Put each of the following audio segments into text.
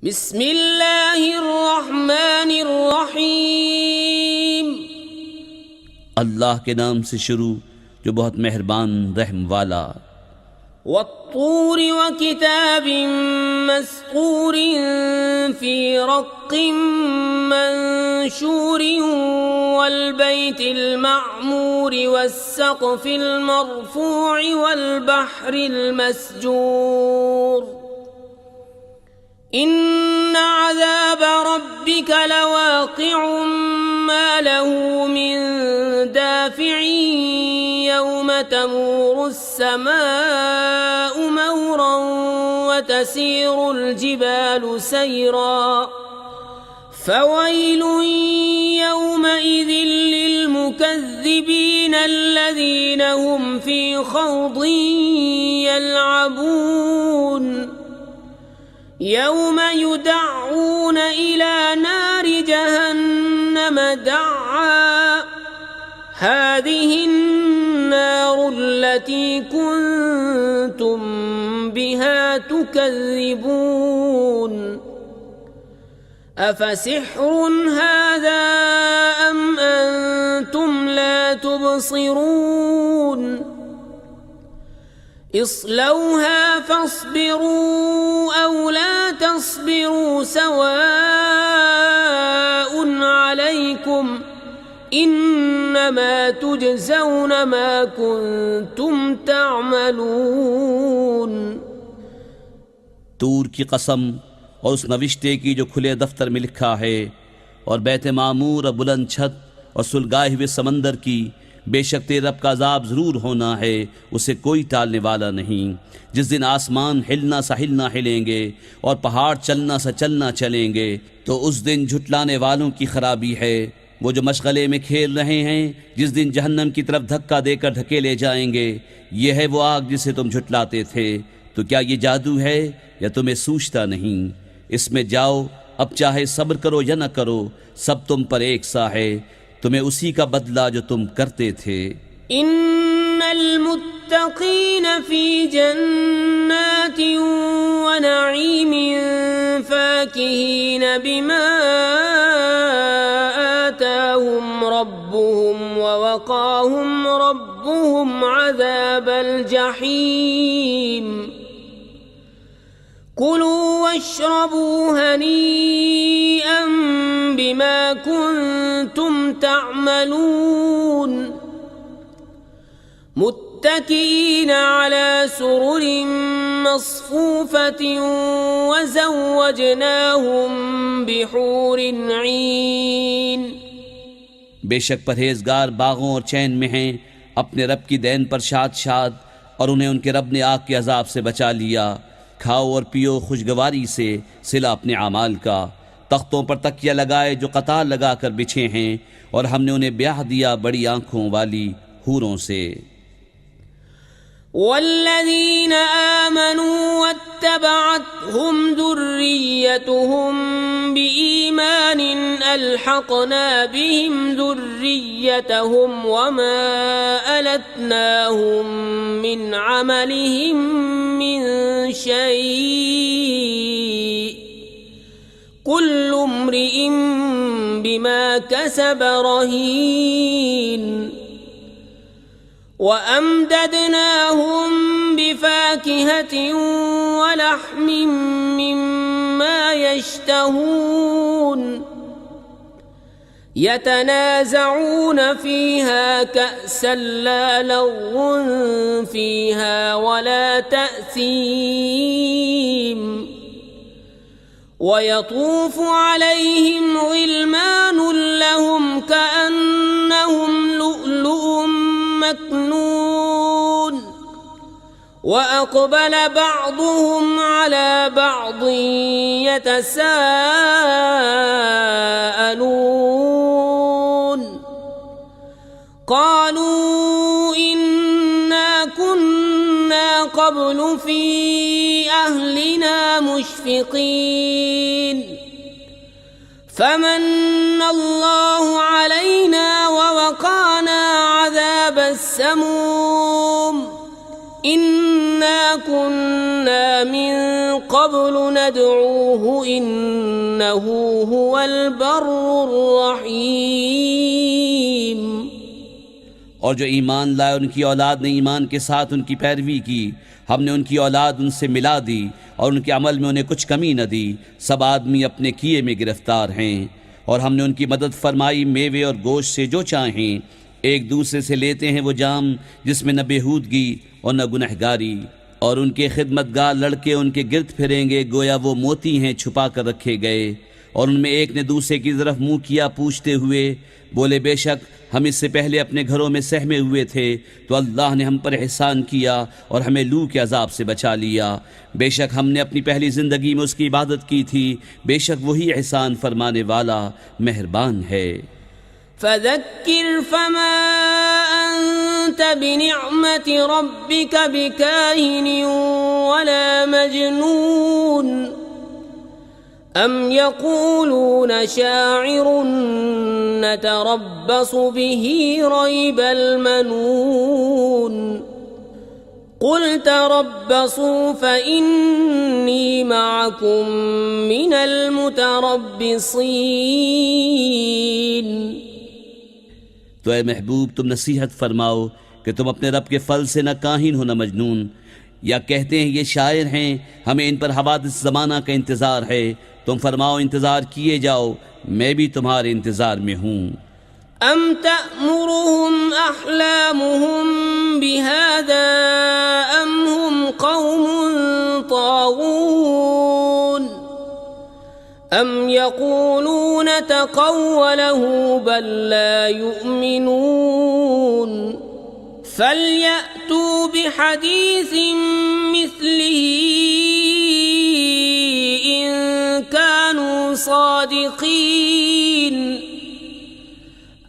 بسم اللہ الرحمن الرحیم۔ اللہ کے نام سے شروع جو بہت مہربان رحم والا۔ والطور وکتاب مسطور فی رق منشور والبیت المعمور والسقف المرفوع والبحر المسجور إن عذاب ربك لواقع ما له من دافع يوم تمور السماء مورا وتسير الجبال سيرا فويل يومئذ للمكذبين الذين هم في خوض يلعبون يوم يدعون إلى نار جهنم دعا هذه النار التي كنتم بها تكذبون أفسحر هذا أم أنتم لا تبصرون اصلوها فاصبروا أو لا تصبروا سواء عليكم إنما تجزون ما كنتم تعملون۔ طور کی قسم اور اس نوشتے کی جو کھلے دفتر میں لکھا ہے، اور بیت معمور اور بلند چھت اور سلگائے ہوئے سمندر کی، بے شک تیرے رب کا عذاب ضرور ہونا ہے، اسے کوئی ٹالنے والا نہیں۔ جس دن آسمان ہلنا سا ہلنا ہلیں گے اور پہاڑ چلنا سا چلنا چلیں گے، تو اس دن جھٹلانے والوں کی خرابی ہے، وہ جو مشغلے میں کھیل رہے ہیں، جس دن جہنم کی طرف دھکا دے کر دھکیلے جائیں گے۔ یہ ہے وہ آگ جسے تم جھٹلاتے تھے، تو کیا یہ جادو ہے یا تمہیں سوچتا نہیں؟ اس میں جاؤ، اب چاہے صبر کرو یا نہ کرو، سب تم پر ایک سا ہے، تمہیں اسی کا بدلہ جو تم کرتے تھے۔ ان المتقین فی جنات ونعیم فاکہین بما آتاہم ربهم ووقاہم ربهم عذاب الجحیم۔ كلوا واشربوا هنيئا بما كنتم تعملون متكئين على سرر مصفوفة وزوجناهم بحور عين۔ بے شک پرہیزگار باغوں اور چین میں ہیں، اپنے رب کی دین پر شاد شاد، اور انہیں ان کے رب نے آگ کے عذاب سے بچا لیا۔ کھاؤ اور پیو خوشگواری سے صلہ اپنے اعمال کا۔ تختوں پر تکیہ لگائے جو قطار لگا کر بچھے ہیں، اور ہم نے انہیں بیاہ دیا بڑی آنکھوں والی حوروں سے۔ والذین آمنوا واتبعتهم ذريتهم بإيمان ألحقنا بهم ذريتهم وما ألتناهم من عملهم من شيء كل امرئ بما كسب رهين۔ وأمددناهم بفاكهة ولحم مما يشتهون يتنازعون فيها كأسا لا لغو فيها ولا تأثيم ويطوف عليهم غلمان لهم كأنهم لؤلؤ مكنون وأقبل بعضهم على بعض يتساءلون قالوا إنا كنا قبل في أهلنا مشفقين فمن الله علينا ووقانا عذاب السموم إنا كنا من قبل ندعوه إنه هو البر الرحيم। और जो ईमान लाए उनकी औलाद ने ईमान के साथ उनकी पैरवी की, हमने उनकी औलाद उनसे मिला दी और उनके अमल में उन्हें कुछ कमी न दी। सब आदमी अपने किए में गिरफ्तार हैं। और हमने उनकी मदद फरमाई मेवे और गोश्त से जो चाहें। एक दूसरे से लेते हैं वो जाम जिसमें न बेहूदगी और न गुनहगारी। और उनके खिदमतगार लड़के उनके गिर्द फिरेंगे गोया वो मोती हैं छुपा कर रखे गए। और उनमें एक ने दूसरे की तरफ मुंह किया पूछते हुए, बोले बेशक हम इससे पहले अपने घरों में सहमे हुए थे, तो अल्लाह ने हम पर एहसान किया और हमें लू के अजाब से बचा लिया। बेशक हमने अपनी पहली ज़िंदगी में उसकी इबादत की थी, बेशक वही एहसान फरमाने वाला मेहरबान है। फज़क्किर फमा अंत बिनिअमति रब्बिक बिकाहिन वला मजनून अम यक़ूलून शाइरुन नतरब्बसु बिही रैबल मनून क़ुल तरब्बसू फ़इन्नी मअकुम मिनल मुतरब्बिसीन। तो ए महबूब तुम नसीहत फरमाओ कि तुम अपने रब के फल से न काहिन हो न मजनून। या कहते हैं ये शायर हैं, हमें इन पर हवादिस ज़माना का इंतज़ार है। तुम फरमाओ इंतज़ार किए जाओ, मैं भी तुम्हारे इंतज़ार में हूँ। अम तअमुरुहुम अहलामुहुम बिहादा अम हुम कौमुन तागून अम यक़ूलून तक़व्वलहु बल ला युमिनून फल्यअतू बिहदीसिन मिस्लिही इन कानू सादिक़ीन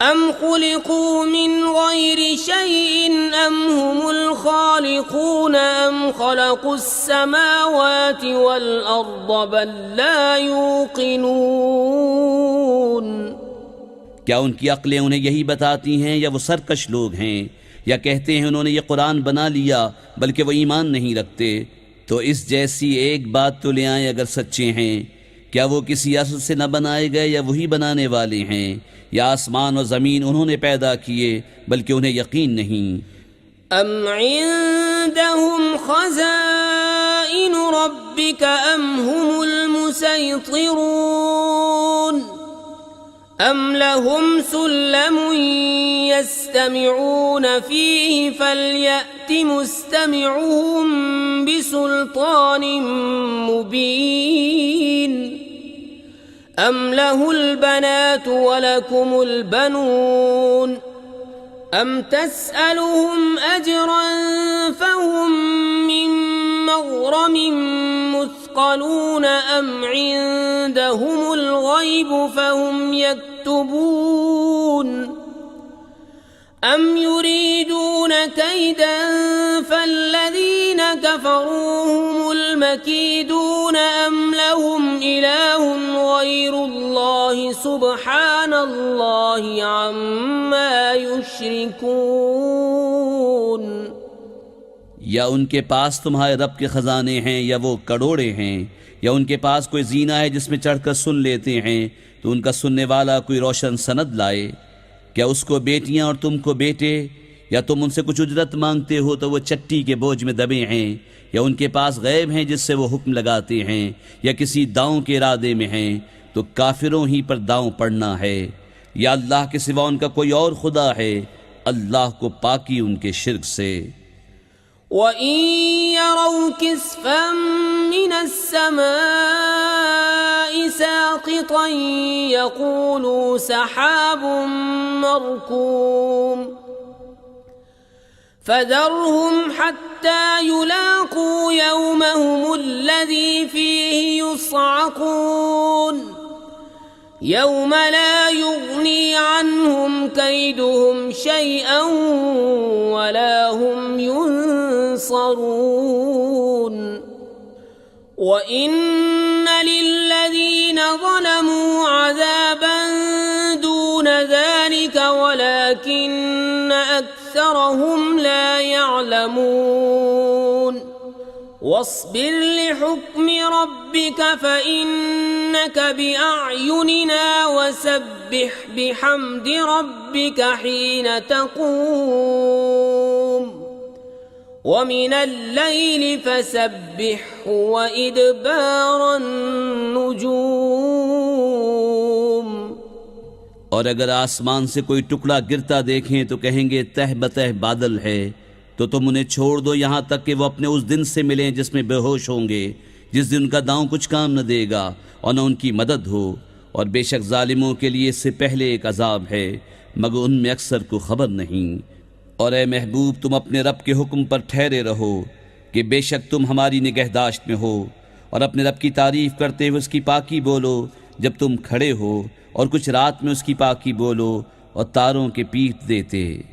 अम खुलिक़ू मिन गैरि शैइन अम हुमुल खालिक़ून अम खलक़ुस समावाति वल अर्द बल ला यूक़िनून। क्या उनकी अक्लें उन्हें यही बताती हैं या वो सरकश लोग हैं? या कहते हैं उन्होंने ये कुरान बना लिया बल्कि वो ईमान नहीं रखते। तो इस जैसी एक बात तो ले आए अगर सच्चे हैं। क्या वो किसी असल से न बनाए गए या वही बनाने वाले हैं? या आसमान और ज़मीन उन्होंने पैदा किए बल्कि उन्हें यकीन नहीं। अम इंदहुम खज़ाइन रब्बिक अम हुमुल मुसैतिरून अम लहुम सुल्लमुन यस्तमिऊन फीहि फल्यअति मुस्तमिऊहुम बिसुल्तानिन मुबीन अम लहुल बनातु वलकुमुल बनून अम तस्अलुहुम अजरन फहुम मिन मग़रमिन मुस्क़लून अम इंदहुमुल ग़ैब फहुम यक्तुबून अम युरीदून कैदन फल्लज़ीन कफ़रू हुमुल मकीदून अम लहुम इलाहुन गैरुल्लाहि सुब्हानल्लाहि अम्मा युश्रिकून। या उनके पास तुम्हारे रब के ख़जाने हैं या वो करोड़े हैं, या उनके पास कोई जीना है जिसमें चढ़कर सुन लेते हैं तो उनका सुनने वाला कोई रोशन सनद लाए। क्या उसको बेटियां और तुमको बेटे? या तुम उनसे कुछ उजरत मांगते हो तो वो चट्टी के बोझ में दबे हैं? या उनके पास गैब हैं जिससे वो हुक्म लगाते हैं? या किसी दांव के इरादे में हैं? तो काफिरों ही पर दांव पड़ना है। या अल्लाह के सिवा उनका कोई और खुदा है? अल्लाह को पाकी उनके शिर्क से। वइन यरौ किस्फन मिनस समाइ साक़ितन यक़ूलू सहाबुम मरकूम फज़रहुम हत्ता युलाक़ू यौमहुमुल्लज़ी फ़ीहि युस्अक़ून यौम ला युग़नी अन्हुम कैदुहुम शैअन वला हुम युनसरून वइन्न लिल्लज़ीन ज़लमू अज़ाबन दून ज़ालिक वलाकिन्न أكثرهم لا يعلمون واصبر لحكم ربك فإنك بأعيننا وسبح بحمد ربك حين تقوم ومن الليل فسبحه وإدبار النجوم। और अगर आसमान से कोई टुकड़ा गिरता देखें तो कहेंगे तह बतह बादल है, तो तुम उन्हें छोड़ दो यहाँ तक कि वो अपने उस दिन से मिलें जिसमें बेहोश होंगे, जिस दिन उनका दांव कुछ काम न देगा और न उनकी मदद हो। और बेशक जालिमों के लिए इससे पहले एक अजाब है, मगर उनमें अक्सर को खबर नहीं। और ए महबूब, तुम अपने रब के हुक्म पर ठहरे रहो कि बेशक तुम हमारी निगहदाश्त में हो, और अपने रब की तारीफ करते हुए उसकी पाकी बोलो जब तुम खड़े हो, और कुछ रात में उसकी पाकी बोलो और तारों के पीठ देते।